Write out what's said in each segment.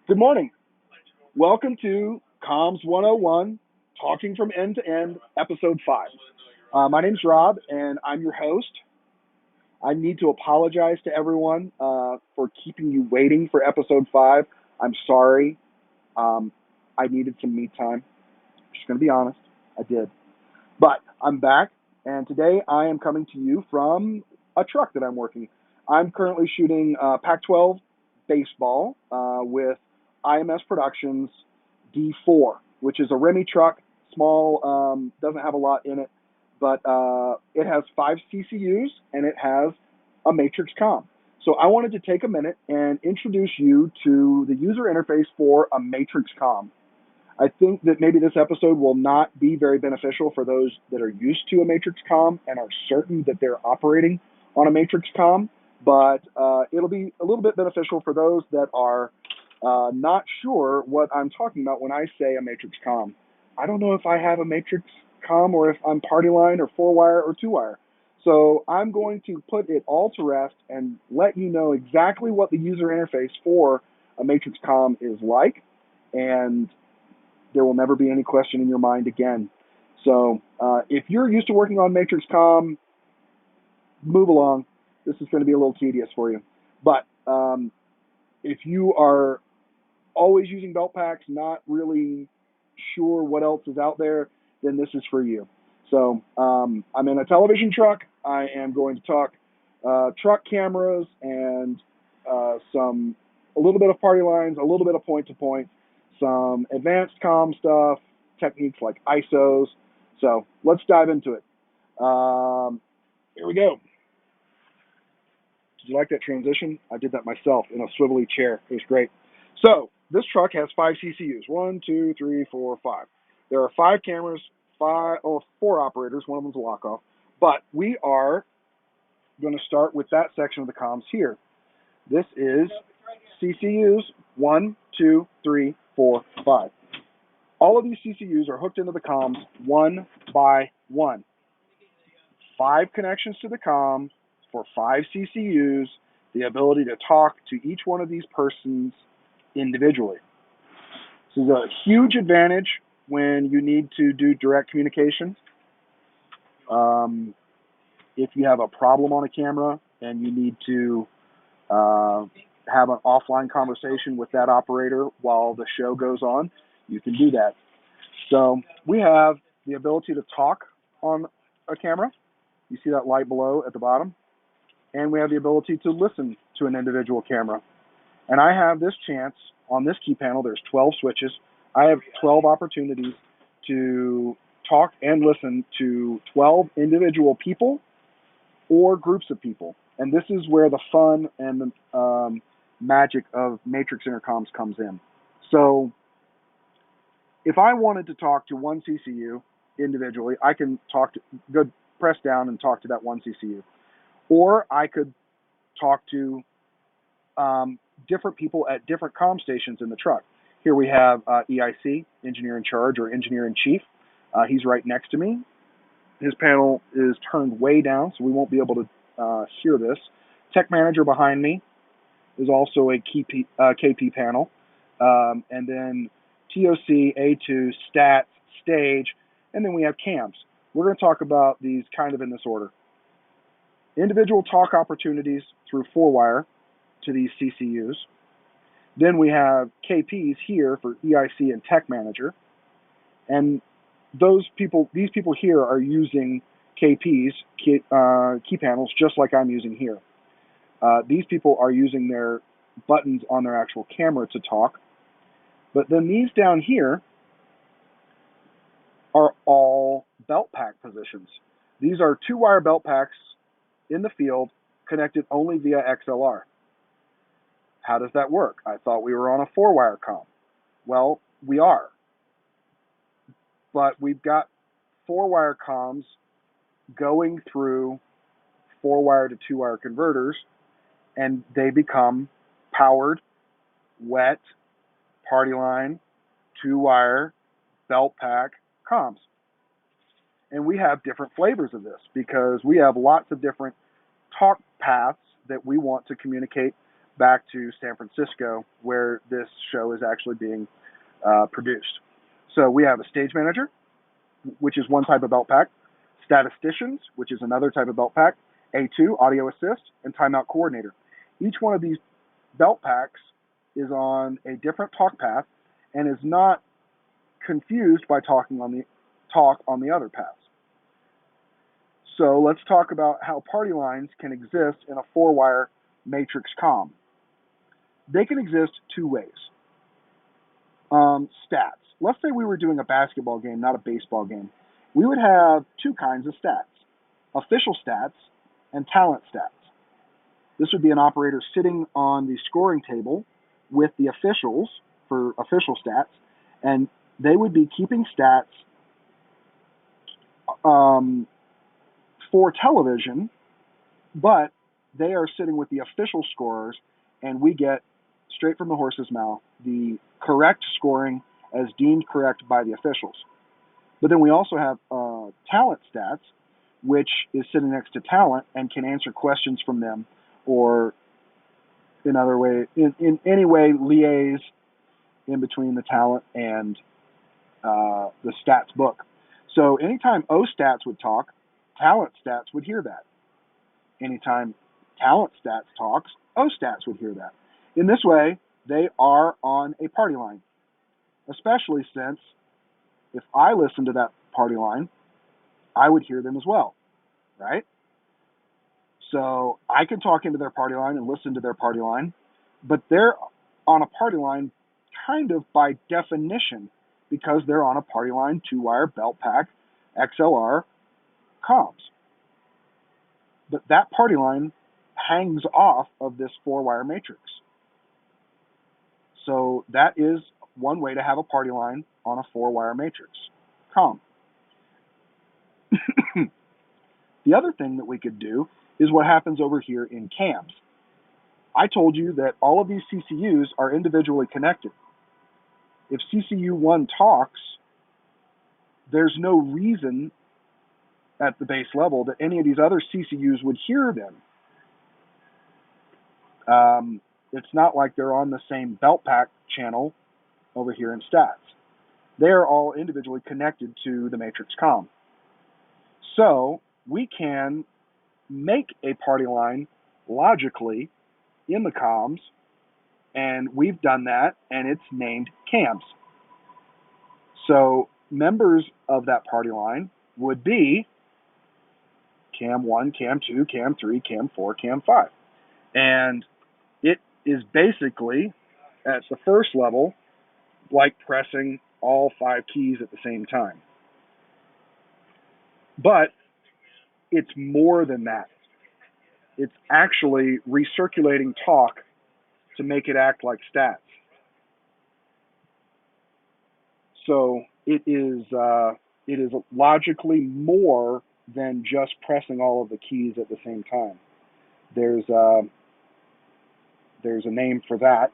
Good morning. Welcome to Comms 101, Talking from End to End, Episode 5. My name's Rob, and I'm your host. I need to apologize to everyone for keeping you waiting for Episode 5. I'm sorry. Um, I needed some me time. Just going to be honest. I did. But I'm back, and today I am coming to you from a truck that I'm working. I'm currently shooting Pac-12 baseball with IMS Productions D4, which is a Remy truck, small, doesn't have a lot in it, but it has 5 CCUs and it has a matrix comm. So I wanted to take a minute and introduce you to the user interface for a matrix comm. I think that maybe this episode will not be very beneficial for those that are used to a matrix comm and are certain that they're operating on a matrix comm, but it'll be a little bit beneficial for those that are not sure what I'm talking about when I say a matrix comm. I don't know if I have a matrix comm or if I'm party line or 4-wire or 2-wire. So I'm going to put it all to rest and let you know exactly what the user interface for a matrix comm is like, and there will never be any question in your mind again. So if you're used to working on matrix comm, move along. This is going to be a little tedious for you. But if you are always using belt packs, not really sure what else is out there, then this is for you. So I'm in a television truck. I am going to talk truck cameras and a little bit of party lines, a little bit of point-to-point, some advanced comm stuff, techniques like ISOs. So let's dive into it. Here we go. Did you like that transition? I did that myself in a swivelly chair. It was great. So this truck has 5 CCUs. 1, 2, 3, 4, 5. There are 5 cameras, 4 operators. One of them's a lock-off. But we are going to start with that section of the comms here. This is CCUs 1, 2, 3, 4, 5. All of these CCUs are hooked into the comms one by one. 5 connections to the comms for 5 CCUs, the ability to talk to each one of these persons individually. This is a huge advantage when you need to do direct communication. If you have a problem on a camera and you need to have an offline conversation with that operator while the show goes on, you can do that. So we have the ability to talk on a camera. You see that light below at the bottom? And we have the ability to listen to an individual camera. And I have this chance on this key panel. There's 12 switches. I have 12 opportunities to talk and listen to 12 individual people or groups of people. And this is where the fun and the magic of matrix intercoms comes in. So if I wanted to talk to one CCU individually, I can press down and talk to that one CCU. Or I could talk to different people at different comm stations in the truck. Here we have EIC, Engineer in Charge or Engineer in Chief. He's right next to me. His panel is turned way down, so we won't be able to hear this. Tech Manager behind me is also a KP panel. And then TOC, A2, Stats, Stage, and then we have cams. We're going to talk about these kind of in this order. Individual talk opportunities through 4-wire to these CCUs. Then we have KPs here for EIC and Tech Manager. And these people here are using KPs, key panels, just like I'm using here. These people are using their buttons on their actual camera to talk. But then these down here are all belt pack positions. These are 2-wire belt packs in the field connected only via XLR. How does that work? I thought we were on a 4-wire comm. Well, we are. But we've got 4-wire comms going through 4-wire to 2-wire converters, and they become powered, wet, party line, 2-wire, belt pack comms. And we have different flavors of this because we have lots of different talk paths that we want to communicate back to San Francisco, where this show is actually being produced. So we have a stage manager, which is one type of belt pack, statisticians, which is another type of belt pack, A2, audio assist, and timeout coordinator. Each one of these belt packs is on a different talk path and is not confused by talk on the other paths. So let's talk about how party lines can exist in a four-wire matrix comm. They can exist two ways. Stats. Let's say we were doing a basketball game, not a baseball game. We would have two kinds of stats: official stats and talent stats. This would be an operator sitting on the scoring table with the officials for official stats, and they would be keeping stats for television, but they are sitting with the official scorers, and we get straight from the horse's mouth the correct scoring as deemed correct by the officials. But then we also have talent stats, which is sitting next to talent and can answer questions from them, or in any way liaise in between the talent and the stats book. So anytime O stats would talk, talent stats would hear that. Anytime talent stats talks, O stats would hear that. In this way, they are on a party line, especially since if I listen to that party line, I would hear them as well, right? So I can talk into their party line and listen to their party line, but they're on a party line kind of by definition because they're on a party line, two-wire, belt pack, XLR, comms. But that party line hangs off of this four-wire matrix. So that is one way to have a party line on a four-wire matrix comm. The other thing that we could do is what happens over here in cams. I told you that all of these CCUs are individually connected. If CCU1 talks, there's no reason at the base level that any of these other CCUs would hear them. It's not like they're on the same belt pack channel over here in stats. They're all individually connected to the matrix comm. So we can make a party line logically in the comms, and we've done that, and it's named cams. So members of that party line would be cam 1, cam 2, cam 3, cam 4, cam 5. And it is basically, at the first level, like pressing all 5 keys at the same time. But it's more than that. It's actually recirculating talk to make it act like stats. So it is logically more than just pressing all of the keys at the same time. There's a name for that.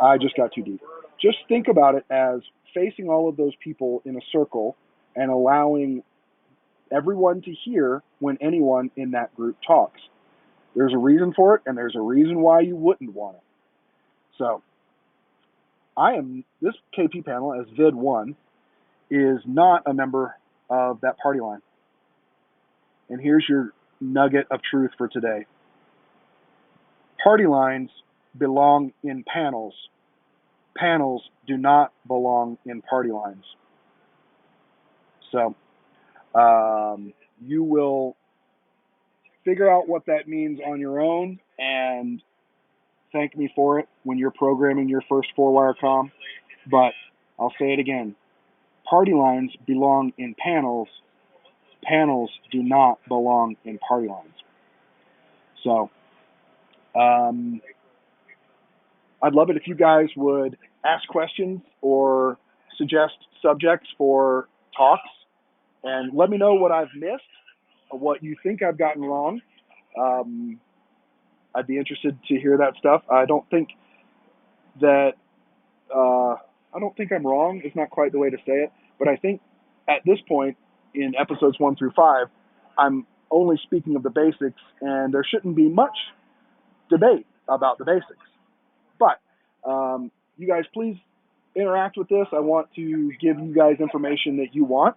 I just got too deep. Just think about it as facing all of those people in a circle and allowing everyone to hear when anyone in that group talks. There's a reason for it, and there's a reason why you wouldn't want it. So, this KP panel as VID1 is not a member of that party line. And here's your nugget of truth for today. Party lines belong in panels. Panels do not belong in party lines. So, you will figure out what that means on your own and thank me for it when you're programming your first four-wire comm. But I'll say it again. Party lines belong in panels. Panels do not belong in party lines. So, I'd love it if you guys would ask questions or suggest subjects for talks and let me know what I've missed, or what you think I've gotten wrong. I'd be interested to hear that stuff. I don't think I'm wrong. It's not quite the way to say it, but I think at this point in episodes 1 through 5, I'm only speaking of the basics, and there shouldn't be much debate. about the basics. But you guys, please interact with this. I want to give you guys information that you want,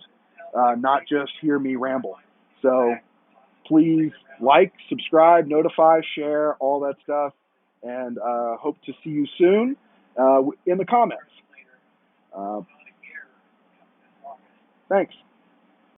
not just hear me ramble. So please like, subscribe, notify, share, all that stuff, and hope to see you soon in the comments. Uh, thanks.